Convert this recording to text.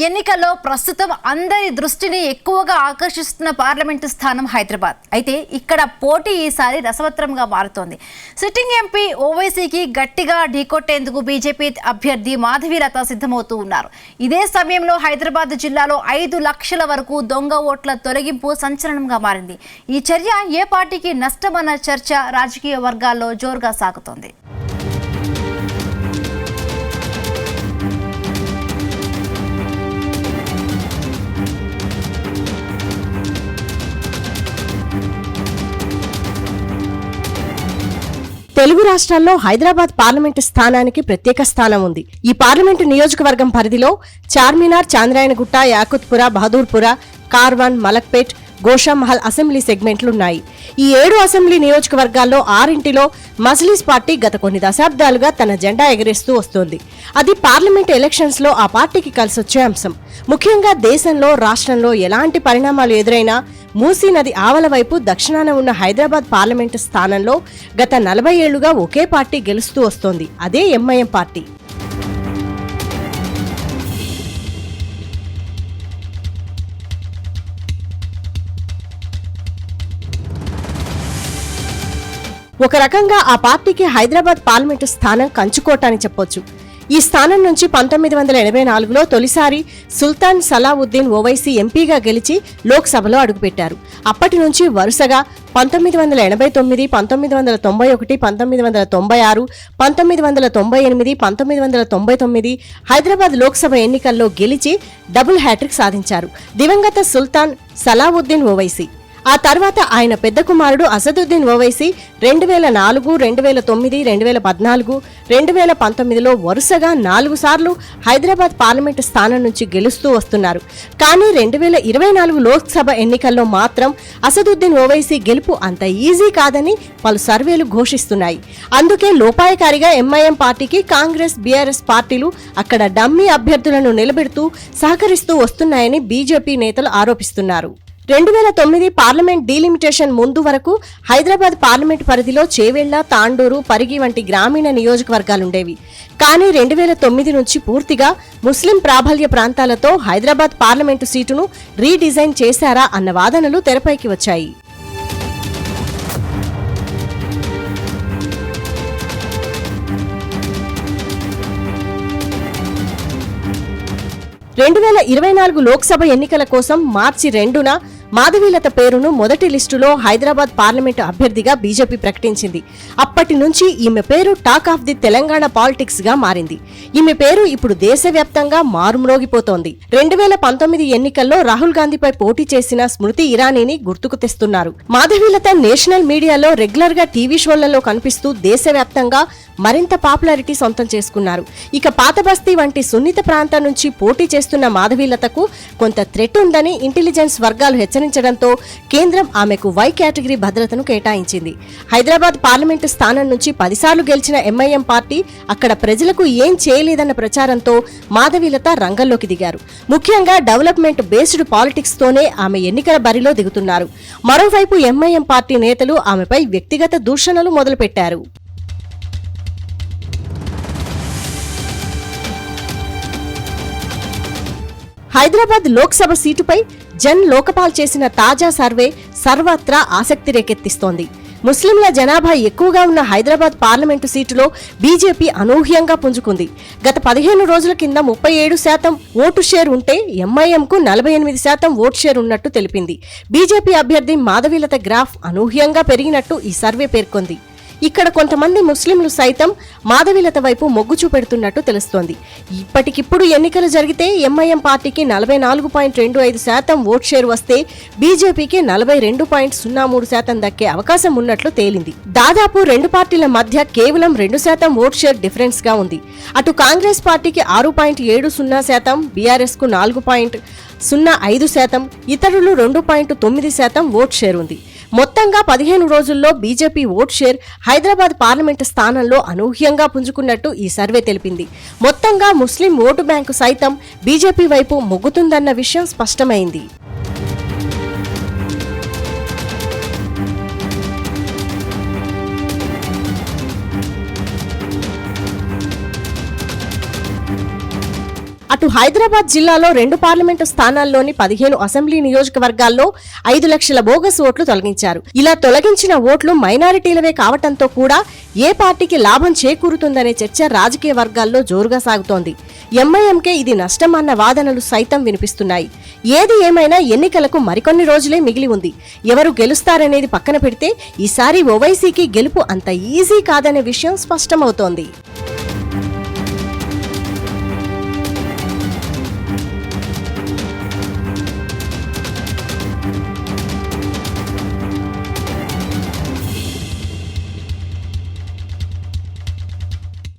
ఎన్నికల్లో ప్రస్తుతం అందరి దృష్టిని ఎక్కువగా ఆకర్షిస్తున్న పార్లమెంటు స్థానం హైదరాబాద్. అయితే ఇక్కడ పోటీ ఈసారి రసవత్రంగా మారుతోంది. సిట్టింగ్ ఎంపీ ఓవైసీకి గట్టిగా ఢీకొట్టేందుకు బీజేపీ అభ్యర్థి మాధవీలత సిద్ధమవుతూ ఉన్నారు. ఇదే సమయంలో హైదరాబాద్ జిల్లాలో 5 లక్షల వరకు దొంగ ఓట్ల తొలగింపు సంచలనంగా మారింది. ఈ చర్య ఏ పార్టీకి నష్టమన్న చర్చ రాజకీయ వర్గాల్లో జోరుగా సాగుతోంది. తెలుగు రాష్ట్రాల్లో హైదరాబాద్ పార్లమెంటు స్థానానికి ప్రత్యేక స్థానం ఉంది. ఈ పార్లమెంటు నియోజకవర్గం పరిధిలో చార్మినార్, చాంద్రాయణగుట్ట, యాకుత్పుర, బహదూర్పుర, కార్వాన్, మలక్పేట్, గోషామహల్ అసెంబ్లీ సెగ్మెంట్లున్నాయి. ఈ 7 అసెంబ్లీ నియోజకవర్గాల్లో 6 మజ్లిస్ పార్టీ గత కొన్ని దశాబ్దాలుగా తన జెండా ఎగరేస్తూ వస్తోంది. అది పార్లమెంటు ఎలక్షన్స్ లో ఆ పార్టీకి కలిసొచ్చే అంశం. ముఖ్యంగా దేశంలో, రాష్ట్రంలో ఎలాంటి పరిణామాలు ఎదురైనా మూసీ నది ఆవల వైపు దక్షిణాన ఉన్న హైదరాబాద్ పార్లమెంటు స్థానంలో గత 40 ఏళ్లుగా ఒకే పార్టీ గెలుస్తూ వస్తోంది. అదే ఎంఐఎం పార్టీ. ఒక రకంగా ఆ పార్టీకి హైదరాబాద్ పార్లమెంటు స్థానం కంచుకోట అని చెప్పొచ్చు. ఈ స్థానం నుంచి 1984లో తొలిసారి సుల్తాన్ సలావుద్దీన్ ఓవైసీ ఎంపీగా గెలిచి లోక్సభలో అడుగుపెట్టారు. అప్పటి నుంచి వరుసగా 1989, 1991, 1996, 1998, 1999 హైదరాబాద్ లోక్సభ ఎన్నికల్లో గెలిచి డబుల్ హ్యాట్రిక్ సాధించారు దివంగత సుల్తాన్ సలావుద్దీన్ ఓవైసీ. ఆ తర్వాత ఆయన పెద్ద కుమారుడు అసదుద్దీన్ ఓవైసీ 2004, 2009, 2014, 2019లో వరుసగా 4 సార్లు హైదరాబాద్ పార్లమెంటు స్థానం నుంచి గెలుస్తూ వస్తున్నారు. కానీ 2024 లోక్సభ ఎన్నికల్లో మాత్రం అసదుద్దీన్ ఓవైసీ గెలుపు అంత ఈజీ కాదని పలు సర్వేలు ఘోషిస్తున్నాయి. అందుకే లోపాయకారిగా ఎంఐఎం పార్టీకి కాంగ్రెస్, బీఆర్ఎస్ పార్టీలు అక్కడ డమ్మీ అభ్యర్థులను నిలబెడుతూ సహకరిస్తూ వస్తున్నాయని బీజేపీ నేతలు ఆరోపిస్తున్నారు. 2009 పార్లమెంట్ డీలిమిటేషన్ ముందు వరకు హైదరాబాద్ పార్లమెంట్ పరిధిలో చేవెళ్ల, తాండూరు, పరిగి వంటి గ్రామీణ నియోజకవర్గాలుండేవి. కానీ 2009 నుంచి పూర్తిగా ముస్లిం ప్రాబల్య ప్రాంతాలతో హైదరాబాద్ పార్లమెంటు సీటును రీడిజైన్ చేశారా అన్న వాదనలు తెరపైకి వచ్చాయి. 2024 లోక్సభ ఎన్నికల కోసం మార్చి 2న మాధవీలత పేరును మొదటి లిస్టులో హైదరాబాద్ పార్లమెంటు అభ్యర్థిగా బీజేపీ ప్రకటించింది. అప్పటి నుంచి ఈమె పేరు talk of the Telangana politics గా మారింది. ఈమె పేరు ఇప్పుడు దేశవ్యాప్తంగా మారుమ్రోగిపోతోంది. 2019 ఎన్నికల్లో రాహుల్ గాంధీపై పోటీ చేసిన స్మృతి ఇరానీని గుర్తుకు తెస్తున్నారు. మాధవీలత నేషనల్ మీడియాలో రెగ్యులర్ గా టీవీ షోలలో కనిపిస్తూ దేశవ్యాప్తంగా మరింత పాపులారిటీ సొంతం చేసుకున్నారు. ఇక పాతబస్తీ వంటి సున్నిత ప్రాంతం నుంచి పోటీ చేస్తున్న మాధవీలతకు కొంత థ్రెట్ ఉందని ఇంటెలిజెన్స్ వర్గాలు హెచ్చరించడంతో కేంద్రం ఆమెకు వై కేటగిరీ భద్రతను కేటాయించింది. హైదరాబాద్ పార్లమెంటు స్థానం నుంచి 10 సార్లు గెలిచిన ఎంఐఎం పార్టీ అక్కడ ప్రజలకు ఏం చేయలేదన్న ప్రచారంతో మాధవీలత రంగంలోకి దిగారు. ముఖ్యంగా డెవలప్మెంట్ బేస్డ్ పాలిటిక్స్ తోనే ఆమె ఎన్నికల బరిలో దిగుతున్నారు. మరోవైపు ఎంఐఎం పార్టీ నేతలు ఆమెపై వ్యక్తిగత దూషణలు మొదలుపెట్టారు. హైదరాబాద్ లోక్సభ సీటుపై జన్ లోకపాల్ చేసిన తాజా సర్వే సర్వత్రా ఆసక్తి రేకెత్తిస్తోంది. ముస్లింల జనాభా ఎక్కువగా ఉన్న హైదరాబాద్ పార్లమెంటు సీటులో బీజేపీ అనూహ్యంగా పుంజుకుంది. గత 15 రోజుల కింద 37% ఓటు షేర్ ఉంటే ఎంఐఎంకు 48% ఓటు షేర్ ఉన్నట్టు తెలిపింది. బీజేపీ అభ్యర్థి మాధవీలత గ్రాఫ్ అనూహ్యంగా పెరిగినట్టు ఈ సర్వే పేర్కొంది. ఇక్కడ కొంతమంది ముస్లింలు సైతం మాధవీలత వైపు మొగ్గు చూపెడుతున్నట్టు తెలుస్తోంది. ఇప్పటికిప్పుడు ఎన్నికలు జరిగితే ఎంఐఎం పార్టీకి 44.25% ఓట్ షేర్ వస్తే బీజేపీకి 42.03% దక్కే అవకాశం ఉన్నట్లు తేలింది. దాదాపు 2 పార్టీల మధ్య కేవలం 2% ఓట్ షేర్ డిఫరెన్స్ గా ఉంది. అటు కాంగ్రెస్ పార్టీకి 6.70%, బీఆర్ఎస్ కు 4.05%, ఇతరులు 2.9% ఓట్ షేర్ ఉంది. మొత్తంగా 15 రోజుల్లో BJP vote share Hyderabad parliament స్థానంలో అనూహ్యంగా పుంజుకున్నట్టు ఈ సర్వే తెలిపింది. మొత్తంగా ముస్లిం ఓటు బ్యాంకు సైతం బీజేపీ వైపు మొగ్గుతుందన్న విషయం స్పష్టమైంది. అటు హైదరాబాద్ జిల్లాలో 2 పార్లమెంటు స్థానాల్లోని 15 అసెంబ్లీ నియోజకవర్గాల్లో 5 లక్షల బోగస్ ఓట్లు తొలగించారు. ఇలా తొలగించిన ఓట్లు మైనారిటీలవే కావటంతో కూడా ఏ పార్టీకి లాభం చేకూరుతుందనే చర్చ రాజకీయ వర్గాల్లో జోరుగా సాగుతోంది. ఎంఐఎంకే ఇది నష్టం అన్న వాదనలు సైతం వినిపిస్తున్నాయి. ఏది ఏమైనా ఎన్నికలకు మరికొన్ని రోజులే మిగిలి ఉంది. ఎవరు గెలుస్తారనేది పక్కన పెడితే ఈసారి ఓవైసీకి గెలుపు అంత ఈజీ కాదనే విషయం స్పష్టమవుతోంది.